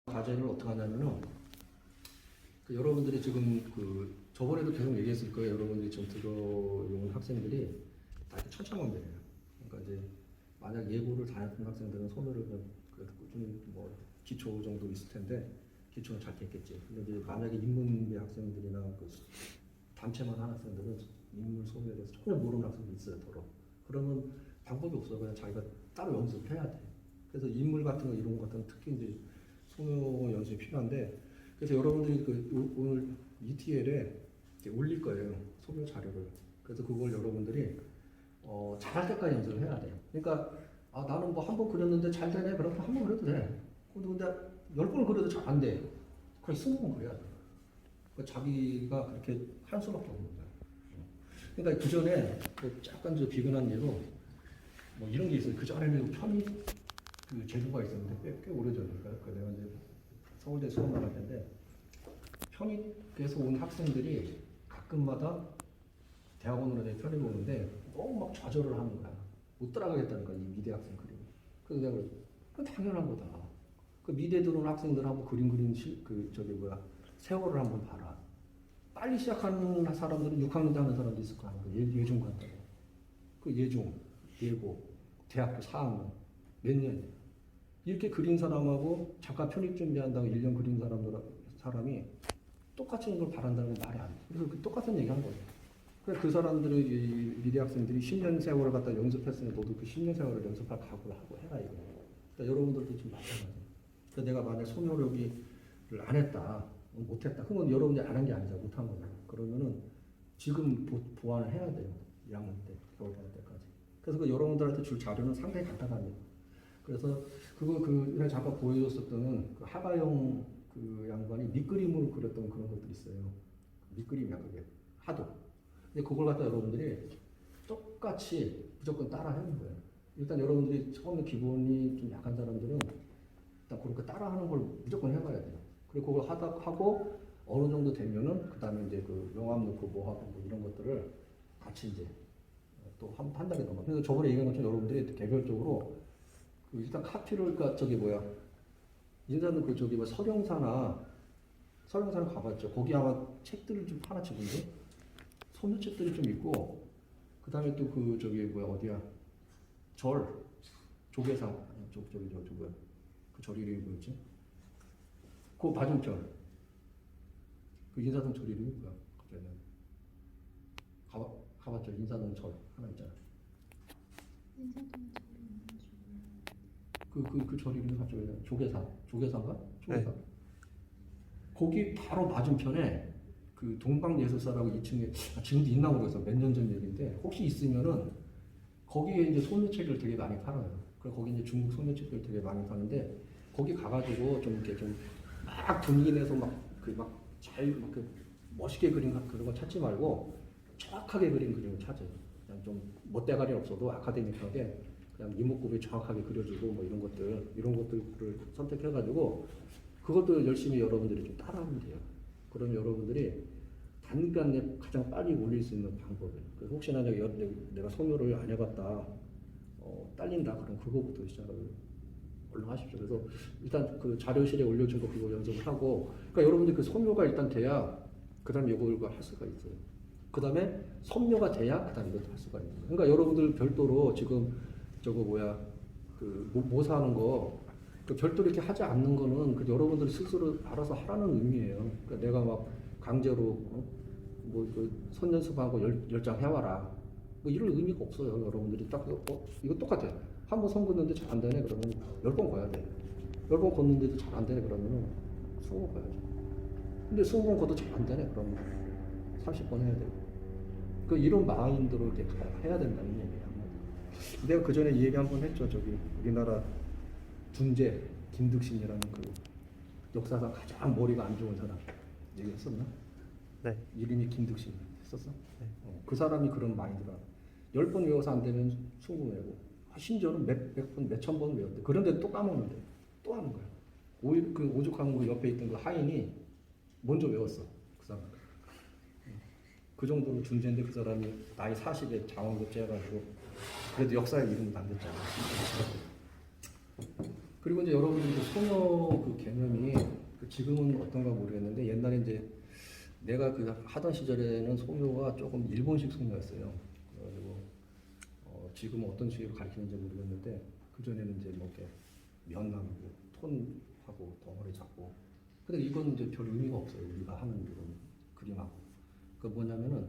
과제를 어떻게 하냐면은 여러분들이 지금 저번에도 계속 얘기했을 거예요. 여러분들이 지금 들어온 학생들이 다 이렇게 천차만별이에요. 그러니까 이제 만약 예고를 다녔던 학생들은 소멸을 그래도 꾸준히 뭐 기초 정도 있을 텐데 기초는 잘 됐겠지. 근데 이제 만약에 인문계 학생들이나 단체만 한 학생들은 인물 소멸에 대해서 전혀 모르는 학생도 있어요. 더러. 그러면 방법이 없어. 그냥 자기가 따로 연습해야 돼. 그래서 인물 같은 거 이런 거 같은 거 특히 이제 소묘 연습이 필요한데, 그래서 여러분들이 오늘 ETL에 올릴 거예요. 소묘 자료를. 그래서 그걸 여러분들이 잘할 때까지 연습을 해야 돼. 그러니까 나는 뭐 한 번 그렸는데 잘 되네. 그럼 한 번 그려도 돼. 근데 10번 그려도 잘 안 돼. 그럼 20번 그려야 돼. 그러니까 자기가 그렇게 할 수밖에 없는 거야. 그러니까 그 전에 약간 비근한 예로 뭐 이런 게 있어요. 그 전에는 편입 제도가 있었는데 꽤 오래전이니까. 내가 이제 서울대 수업 나갈 텐데 편입에서 온 학생들이 가끔마다 대학원으로 편입 오는데 너무 막 좌절을 하는 거야. 못 따라가겠다니까, 이 미대 학생 그림. 그래서 내가 그건 당연한 거다. 그 미대 들어온 학생들하고 그림 세월을 한번 봐라. 빨리 시작하는 사람들은 6학년 때 하는 사람도 있을 거 아니야. 예중 간다고. 예중, 예고, 대학교 4학년 몇 년. 이렇게 그린 사람하고 작가 편입 준비한다고 1년 그린 사람이 똑같은 걸 바란다는 건 말이 안 돼. 그래서 똑같은 얘기 한 거예요. 그래서 그 사람들은 이 미대 학생들이 10년 세월을 갖다 연습했으니 너도 그 10년 세월을 연습할 각오를 하고 해라 이거. 그러니까 여러분들도 좀 마찬가지예요. 그래서 내가 만약 소묘력을 안 했다, 못했다. 그건 여러분이 안 한 게 아니잖아. 못한 거잖아. 그러면은 지금 보완을 해야 돼요. 2학년 때, 겨울방학 때까지. 그래서 여러분들한테 줄 자료는 상당히 간단합니다. 그래서 그걸 잠깐 보여줬었던 하가영 양반이 밑그림으로 그렸던 그런 것들이 있어요. 밑그림이야, 그게. 하도. 근데 그걸 갖다 여러분들이 똑같이 무조건 따라 하는 거예요. 일단 여러분들이 처음에 기본이 좀 약한 사람들은 일단 그렇게 따라 하는 걸 무조건 해봐야 돼요. 그리고 그걸 하고 어느 정도 되면은 그 다음에 이제 명암 넣고 뭐 하고 뭐 이런 것들을 같이 이제 또 한 단계 넘어. 그래서 저번에 얘기한 것처럼 여러분들이 개별적으로 일단 카피를, 인사는 서령사는 가봤죠. 거기 아마 책들을 좀 하나씩 있는데 소묘책들이 좀 있고, 그 다음에 또 어디야, 조계상, 그 절 이름이 뭐였지? 그 맞은편, 인사동 절 이름이 뭐야? 갑자기 가봤죠. 인사동 절 하나 있잖아. 그 절 이름이 갑자기 조계산가? 네. 거기 바로 맞은편에 동방예술사라고 2층에 지금도 있나 모르겠어. 몇 년 전 얘기인데 혹시 있으면은 거기에 이제 소묘책을 되게 많이 팔아요. 그래서 거기 이제 중국 소묘책들 되게 많이 파는데 거기 가가지고 좀 이렇게 막 분위기 내서 멋있게 그린 그런 거 찾지 말고 정확하게 그린 그림을 찾아요. 그냥 좀 멋대가리 없어도 아카데믹하게 그냥 이목구비 정확하게 그려주고 뭐 이런 것들을 선택해가지고 그것도 열심히 여러분들이 좀 따라하면 돼요. 그러면 여러분들이 단기간에 가장 빨리 올릴 수 있는 방법이에요. 그래서 혹시나 내가 소묘를 안 해봤다, 딸린다, 그럼 그거부터 시작을 얼른 하십시오. 그래서 일단 자료실에 올려준 거 그거 연습을 하고, 그러니까 여러분들이 소묘가 일단 돼야 그 다음에 이걸 할 수가 있어요. 그 다음에 선묘가 돼야 그 다음에 이것도 할 수가 있는 거예요. 그러니까 여러분들 별도로 지금 모사하는 거 별도로 이렇게 하지 않는 거는 여러분들이 스스로 알아서 하라는 의미예요. 그러니까 내가 막 강제로 선 연습하고 10장 해와라, 뭐 이런 의미가 없어요. 여러분들이 딱 이거 똑같아요. 한 번 선 긋는데 잘 안 되네 그러면 10번 걷어야 돼. 10번 걷는데도 잘 안 되네 그러면 20번 걷어야죠. 근데 20번 걷어도 잘 안 되네 그러면 30번 해야 되고. 이런 마인드로 이렇게 해야 된다는 얘기예요. 내가 그 전에 얘기 한번 했죠. 우리나라 준재 김득신이라는 역사상 가장 머리가 안 좋은 사람 얘기했었나? 네. 이름이 김득신 했었어? 네. 그 사람이 그런 마인드라 10번 외워서 안 되면 20번 외우고, 심지어는 몇천 번 외웠대. 그런데 또 까먹는데 또 하는 거야. 오히려 오죽하면 옆에 있던 하인이 먼저 외웠어. 그 사람. 그 정도로 준재인데 그 사람이 나이 40에 장원급제 해가지고 그래도 역사에 이름을 남겼잖아. 그리고 이제 여러분들 그 소녀 그 개념이 그 지금은 어떤가 모르겠는데 옛날에 이제 내가 그 하던 시절에는 소묘가 조금 일본식 소묘였어요. 그래가지고 지금은 어떤 식으로 가르치는지 모르겠는데 그 전에는 이제 뭐 이렇게 면 나누고 톤하고 덩어리 잡고. 근데 이건 이제 별 의미가 없어요. 우리가 하는 이런 그림하고. 그 뭐냐면은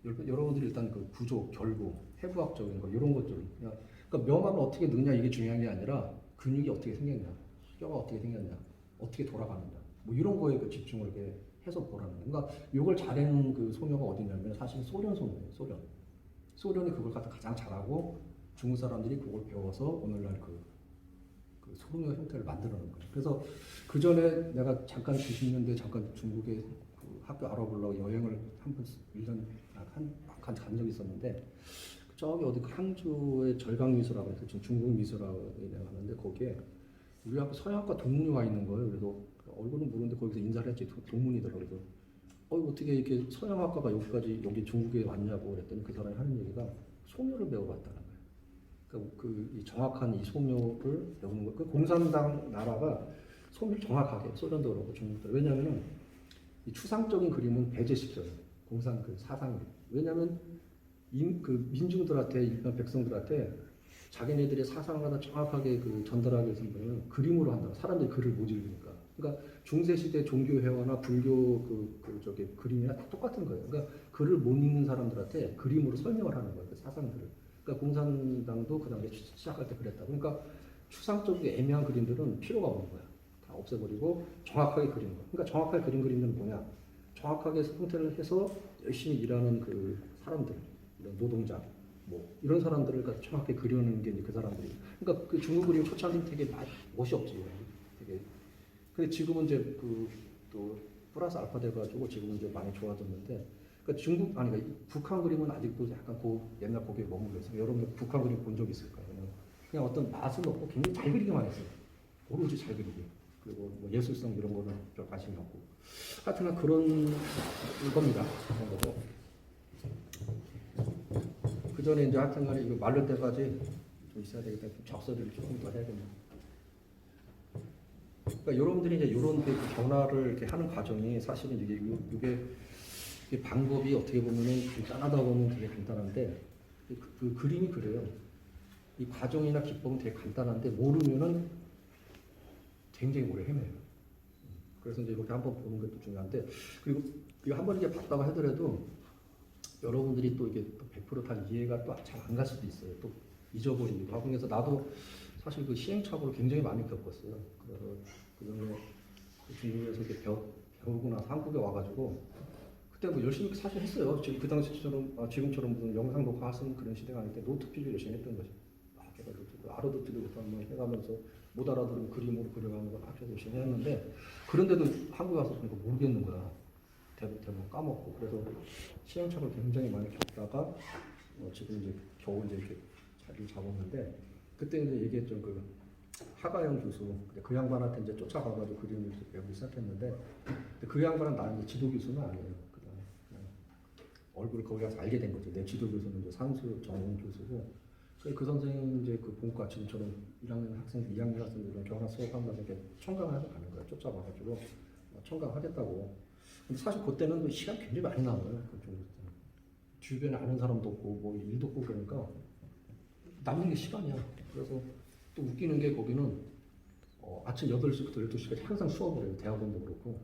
여러분들이 일단 그 구조, 결구, 해부학적인 거 이런 것들 그냥 그러니까 명암을 어떻게 넣느냐 이게 중요한 게 아니라 근육이 어떻게 생겼냐, 뼈가 어떻게 생겼냐, 어떻게 돌아가느냐 뭐 이런 거에 그 집중을 이렇게 해서 보라는 거예요. 그러니까 이걸 잘해는 그 소녀가 어디냐면 사실 소련 소녀예요. 소련이 그걸 갖다 가장 잘하고 중국 사람들이 그걸 배워서 오늘날 그 소녀 형태를 만들어낸 거예요. 그래서 그 전에 내가 잠깐 90년대 잠깐 중국에 그 학교 알아보려고 여행을 한번 1년 간 적이 있었는데 저기 어디 항저우의 절강미술학원 그래서 지금 중국 미술학원에 가는데 거기에 우리 학교 서양학과 동문이 와 있는 거예요. 그래서 얼굴은 모르는데 거기서 인사를 했지 동문이더라고요. 그래서 어떻게 이렇게 서양학과가 여기 중국에 왔냐고 그랬더니 그 사람이 하는 얘기가 소묘를 배워봤다는 거예요. 그러니까 이 정확한 이 소묘를 배우는 거. 그 공산당 나라가 소묘를 정확하게 소련도 그렇고 중국도 왜냐하면은 이 추상적인 그림은 배제시켜요. 공산 그 사상. 왜냐하면 그 민중들한테 일반 백성들한테 자기네들의 사상을 하나 정확하게 그 전달하기 위해서 뭐냐면 그림으로 한다. 사람들이 글을 못 읽으니까. 그러니까 중세 시대 종교 회화나 불교 저기 그림이나 다 똑같은 거예요. 그러니까 글을 못 읽는 사람들한테 그림으로 설명을 하는 거예요. 그 사상들을. 그러니까 공산당도 그 당시에 시작할 때 그랬다. 그러니까 추상적이고 애매한 그림들은 필요가 없는 거야. 다 없애버리고 정확하게 그리는 거. 그러니까 정확하게 그린 그림들은 뭐냐? 정확하게 형태를 해서 열심히 일하는 그 사람들, 이런 노동자, 뭐 이런 사람들을 정확하게 그려내는 게 이제 그 사람들이. 그러니까 그 중국 그림 초창기 되게 멋이 없지. 되게. 근데 지금은 이제 또 플러스 알파 돼가지고 지금은 이제 많이 좋아졌는데. 그러니까 그러니까 북한 그림은 아직도 약간 옛날 거기에 머물러 있어요. 여러분 북한 그림 본 적 있을까요? 그냥 어떤 맛은 없고 굉장히 잘 그리기만 했어요. 오로지 잘 그리기. 그리고 뭐 예술성 이런 거는 별 관심이 없고. 하여튼 그런 겁니다. 그런 거고. 그 전에 이제 하여튼 간에 이거 마를 때까지 좀 있어야 되겠다. 좀 적서를 조금 더 해야겠네요. 그러니까 여러분들이 이제 이런 그 변화를 이렇게 하는 과정이 사실은 이게 방법이 어떻게 보면은 간단하다 보면 되게 간단한데 그 그림이 그래요. 이 과정이나 기법은 되게 간단한데 모르면은 굉장히 오래 헤매요. 그래서 이제 이렇게 한번 보는 것도 중요한데 그리고 이거 한번 이렇게 봤다고 하더라도 여러분들이 또 이게 또 100%다 이해가 또 잘 안 갈 수도 있어요. 또 잊어버리기도 하고 그래서 나도 사실 그 시행착오를 굉장히 많이 겪었어요. 그래서 그전에 중국에서 이렇게 배우고 나서 한국에 와가지고 그때 뭐 열심히 사실 했어요. 지금 그 당시처럼 지금처럼 무슨 영상 녹화하는 그런 시대가 아닐 때 노트 필기 열심히 했던 거죠. 알아듣지도 못하는 걸 해가면서 못 알아들으면 그림으로 그려가는 걸 아주 열심히 했는데 그런데도 한국 와서 보니까 모르겠는 거야. 대부분 까먹고 그래서 시행착오를 굉장히 많이 겪다가 지금 이제 겨우 이제 이렇게 자리를 잡았는데 그때 이제 얘기했죠. 그 하가영 교수 그 양반한테 이제 쫓아가가지고 그림을 배우기 시작했는데 그 양반은 나는 지도 교수는 아니에요. 그냥 얼굴을 거기 가서 알게 된 거죠. 내 지도 교수는 이제 상수 정훈 교수고 그 선생님 이제 그 본과 지금처럼 1학년 학생, 2학년 학생들은 교환 수업하면서 이렇게 청강을 해서 가는 거예요. 쫓아가가지고 청강하겠다고. 근데 사실 그때는 시간 굉장히 많이 남아요. 주변에 아는 사람도 없고 뭐 일도 없고 그러니까 남는 게 시간이야. 그래서 또 웃기는 게 거기는 아침 8시부터 12시까지 항상 수업을 해요. 대학원도 그렇고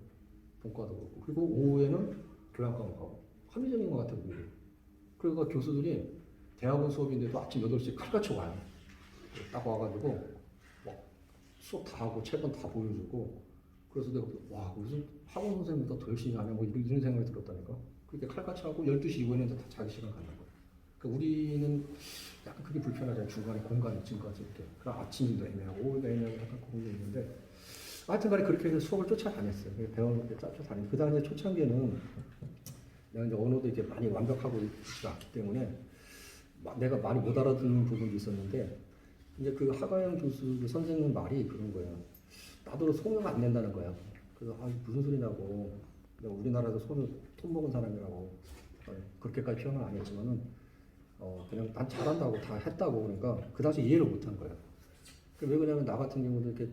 본과도 그렇고 그리고 오후에는 교양과목 하고 합리적인 것 같아요. 그러니까 교수들이 대학원 수업인데도 아침 8시에 칼같이 와요. 딱 와가지고 막 수업 다 하고 책은 다 보여주고 그래서 내가 와 무슨 학원 선생님보다 더 열심히 하냐 뭐 이런 생각이 들었다니까. 그렇게 칼같이 하고 12시 이후에는 다 자기 시간 갖는 거예요. 그러니까 우리는 약간 그게 불편하잖아요. 중간에 공간이 지금까지 이렇게. 그럼 아침도 애매하고 오후도 애매하고 약간 그런 게 있는데 하여튼 간에 그렇게 해서 수업을 쫓아다녔어요. 배우는 게 쫓아다니고 그 당시에 초창기에는 내가 이제 언어도 이렇게 많이 완벽하고 있지 않기 때문에 내가 많이 못 알아듣는 부분도 있었는데 이제 그 하가영 교수 그 선생님 말이 그런 거예요. 나도 소녀가 안 된다는 거야. 그래서 무슨 소리냐고. 우리나라에서 소녀 돈 먹은 사람이라고 그렇게까지 표현은 안 했지만은 그냥 난 잘한다고 다 했다고 그러니까 그 당시 이해를 못한 거예요. 왜 그러냐면 나 같은 경우도 이렇게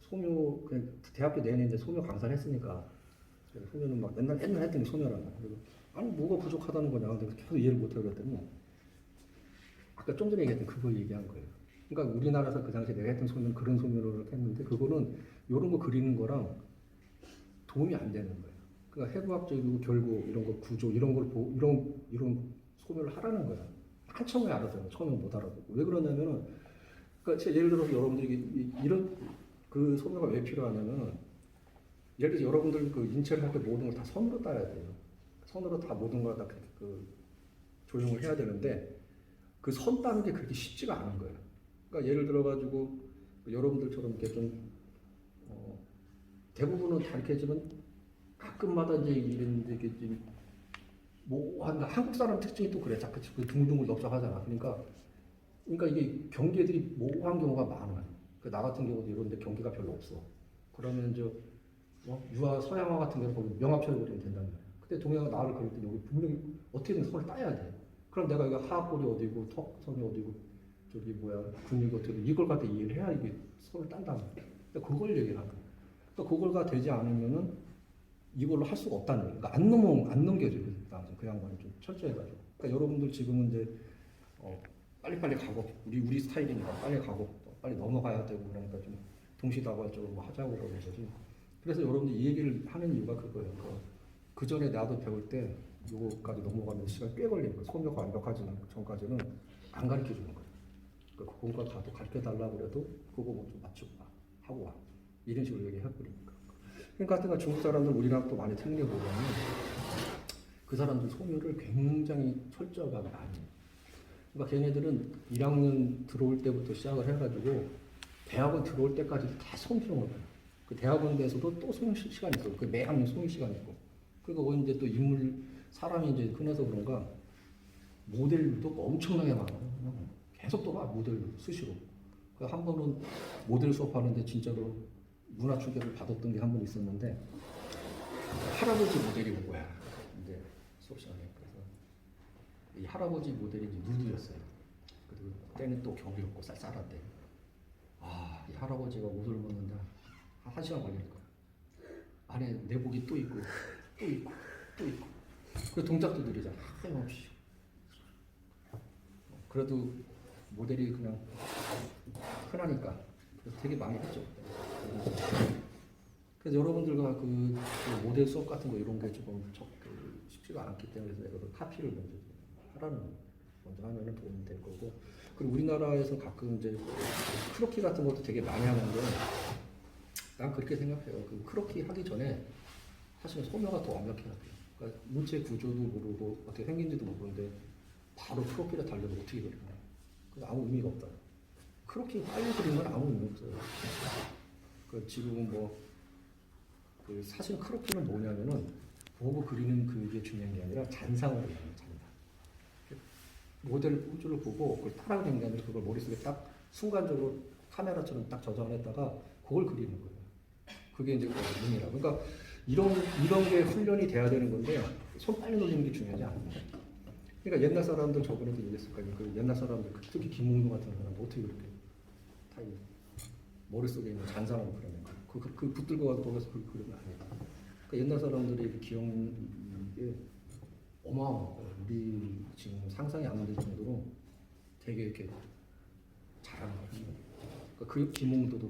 소묘 그냥 대학교 내내 소묘 강사를 했으니까 소묘는 막 맨날 했더니 소묘라고. 그리고 아니 뭐가 부족하다는 거냐. 근데 계속 이해를 못하고 그랬더니 아까 좀 전에 얘기했던 그걸 얘기한 거예요. 그러니까 우리나라에서 그 당시에 내가 했던 소묘는 그런 소묘를 했는데 그거는 이런 거 그리는 거랑 도움이 안 되는 거예요. 그러니까 해부학적이고 결국 이런 거 구조 이런 걸 보고 이런 소묘를 하라는 거야. 한참 후에 알아서요. 처음엔 못 알아보고. 왜 그러냐면은 그러니까 예를 들어서 여러분들이 이런 그 소묘가 왜 필요하냐면은 예를 들어서 여러분들 그 인체를 할 때 모든 걸 다 선으로 따야 돼요. 선으로 다 모든 걸 다 그 조형을 해야 되는데 그 선 따는 게 그렇게 쉽지가 않은 거예요. 그러니까 예를 들어가지고 여러분들처럼 이렇게 좀 대부분은 다 이렇게 지금 가끔마다 이제 이런 이게 뭐 한국 사람 특징이 또 그래. 자꾸 그 둥둥을 넓적하잖아. 그러니까 이게 경계들이 모호한 경우가 많아요. 나 같은 경우도 이런데 경계가 별로 없어. 그러면 유화 서양화 같은 경우는 거기 명합처리 그리면 된단 말이야. 근데 동양화 나를 그릴 때 여기 분명히 어떻게든 선을 따야 돼. 그럼 내가 이거 하악골이 어디고 턱선이 어디고 저기 뭐야 근육이 어떻게 이걸 갖다 이해를 해야 이게 선을 딴단 말이야. 그러니까 그걸 얘기를 하는 거야. 그러니까 그걸가 되지 않으면은 이걸로 할 수가 없다는 거예요. 그러니까 안 넘겨져요. 그 양반이 좀 철저해가지고. 그러니까 여러분들 지금은 이제 빨리빨리 가고 우리 스타일이니까 빨리 가고 빨리 넘어가야 되고 그러니까 좀 동시다발적으로 뭐 하자고 그러는 거지. 그래서 여러분들 이 얘기를 하는 이유가 그거예요. 그 전에 나도 배울 때 요거까지 넘어가면 시간 꽤 걸리는 거예요. 소묘가 완벽하지 전까지는 안 가르쳐 주는 거예요. 그러니까 그거가 가도 가르쳐 달라고 그래도 그거 뭐 좀 맞추고 와 하고 와 이런 식으로 얘기해버리니까. 그러니까 중국 사람들 우리랑 또 많이 틀린 게 뭐냐면 그 사람들 소묘를 굉장히 철저하게 많이 해요. 그러니까 걔네들은 1학년 들어올 때부터 시작을 해가지고 대학원 들어올 때까지 다 소묘를 해요. 그 대학원에서도 또 소묘 시간이 있어요. 그 매 학년 소묘 시간이 있고. 그리고 이제 또 사람이 이제 흔해서 그런가 모델도 엄청나게 많아요. 계속 또 모델 수시로. 한 번은 모델 수업하는데 진짜로 문화 충격을 받았던 게 한 번 있었는데 할아버지 모델이 온 거야. 이제 수업 시간에. 그래서 이 할아버지 모델이 이제 누드였어요. 그리고 그때는 또 겨울이었고 쌀쌀한데 이 할아버지가 옷을 벗는데 한 시간 걸릴 거야. 안에 내복이 또 있고 또 있고 또 있고 그 동작도 느리잖아. 하염없이. 그래도 모델이 그냥 흔하니까 그래서 되게 많이 했죠. 그래서 여러분들과 그 모델 수업 같은 거 이런 게 조금 쉽지가 않기 때문에 내가 카피를 먼저 하면은 도움이 될 거고. 그리고 우리나라에서 가끔 이제 크로키 같은 것도 되게 많이 하는데 난 그렇게 생각해요. 그 크로키 하기 전에 사실은 소묘가 더 완벽해야 돼요. 그러니까 인체 구조도 모르고 어떻게 생긴지도 모르는데 바로 크로키를 달려도 어떻게 그리냐. 그래서 아무 의미가 없다. 크로키 빨리 그리는 건 아무 의미 없어요. 지금은 사실 크로키는 뭐냐면은 보고 그리는 그게 중요한 게 아니라 잔상을 그리는 잔상. 모델 포즈를 보고 그걸 따라가는 게 아니라 그걸 머릿속에 딱 순간적으로 카메라처럼 딱 저장을 했다가 그걸 그리는 거예요. 그게 이제 의미라고. 그러니까 이런 게 훈련이 돼야 되는 건데 손 빨리 놀리는 게 중요하지 않아요. 그러니까 옛날 사람들 저번에도 얘기했을 거예요. 그 옛날 사람들 특히 김웅룡 같은 사람 어떻게 그렇게 다 머릿속에 있는 잔상을 그리는 거예요. 그 붙들고 가서 거기서 그리면 안 돼요. 그러니까 옛날 사람들이 기억이 어마어마해요. 우리 지금 상상이 안 될 정도로 되게 이렇게 잘하는 거예요. 그러니까 그 김웅도도